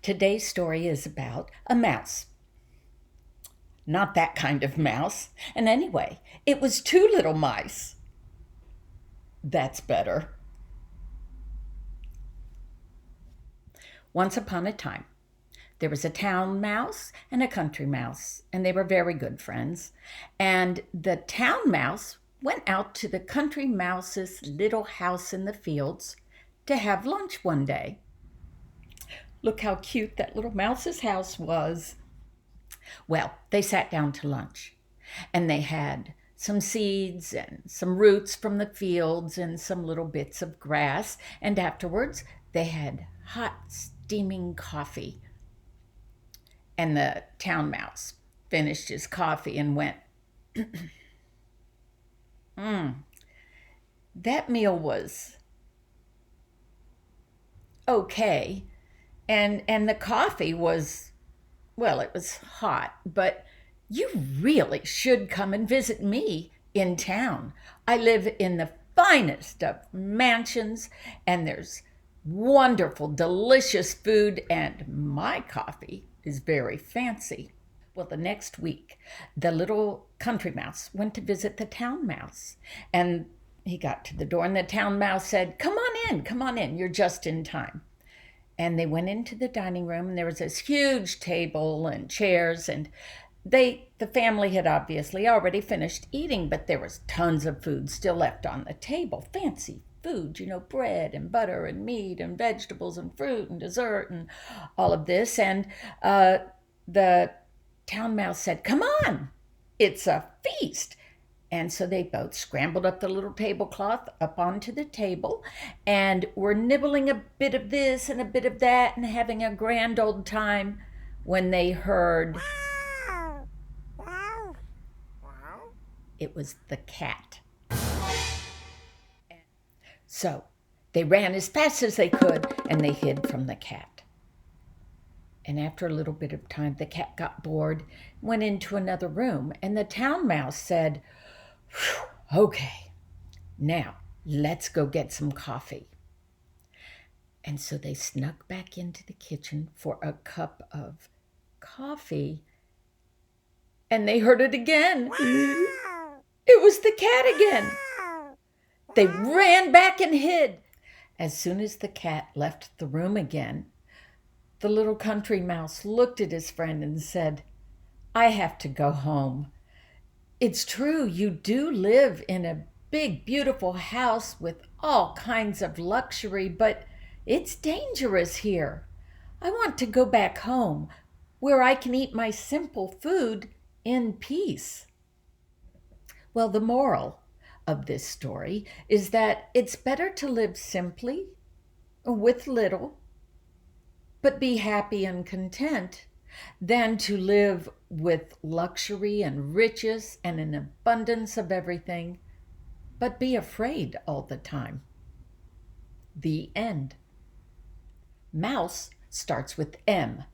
Today's story is about a mouse. Not that kind of mouse. And anyway, it was two little mice. That's better. Once upon a time, there was a town mouse and a country mouse, and they were very good friends. And the town mouse went out to the country mouse's little house in the fields to have lunch one day. Look how cute that little mouse's house was. Well, they sat down to lunch, and they had some seeds and some roots from the fields and some little bits of grass, and afterwards they had hot, steaming coffee. And the town mouse finished his coffee and went, that meal was okay. And the coffee was, well, it was hot, but you really should come and visit me in town. I live in the finest of mansions, and there's wonderful, delicious food, and my coffee is very fancy. Well, the next week, the little country mouse went to visit the town mouse, and he got to the door, and the town mouse said, come on in, you're just in time. And they went into the dining room, and there was this huge table and chairs, and the family had obviously already finished eating, but there was tons of food still left on the table. Fancy food, bread and butter and meat and vegetables and fruit and dessert and all of this. And the town mouse said, come on, it's a feast. And so they both scrambled up the little tablecloth up onto the table and were nibbling a bit of this and a bit of that and having a grand old time when they heard it was the cat. So they ran as fast as they could and they hid from the cat. And after a little bit of time, the cat got bored, went into another room, and the town mouse said, okay, now let's go get some coffee. And so they snuck back into the kitchen for a cup of coffee, and they heard it again. It was the cat again. They ran back and hid. As soon as the cat left the room again, the little country mouse looked at his friend and said, I have to go home. It's true, you do live in a big, beautiful house with all kinds of luxury, but it's dangerous here. I want to go back home where I can eat my simple food in peace. Well, the moral of this story is that it's better to live simply, with little, but be happy and content, than to live with luxury and riches and an abundance of everything, but be afraid all the time. The end. Mouse starts with M.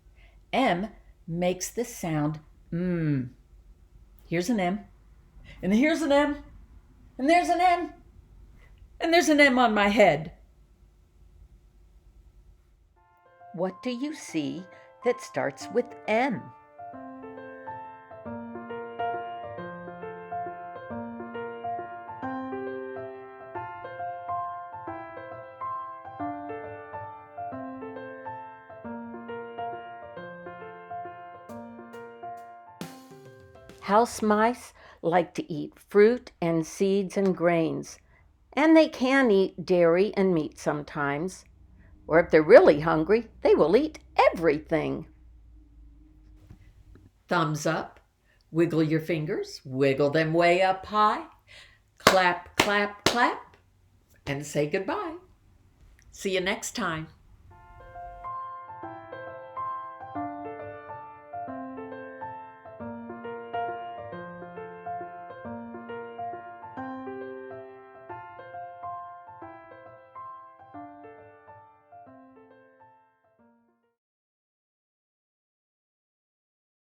M makes the sound M. Here's an M, and here's an M, and there's an M, and there's an M on my head. What do you see that starts with M? House mice like to eat fruit and seeds and grains, and they can eat dairy and meat sometimes. Or if they're really hungry, they will eat everything. Thumbs up, wiggle your fingers, wiggle them way up high, clap, clap, clap, and say goodbye. See you next time.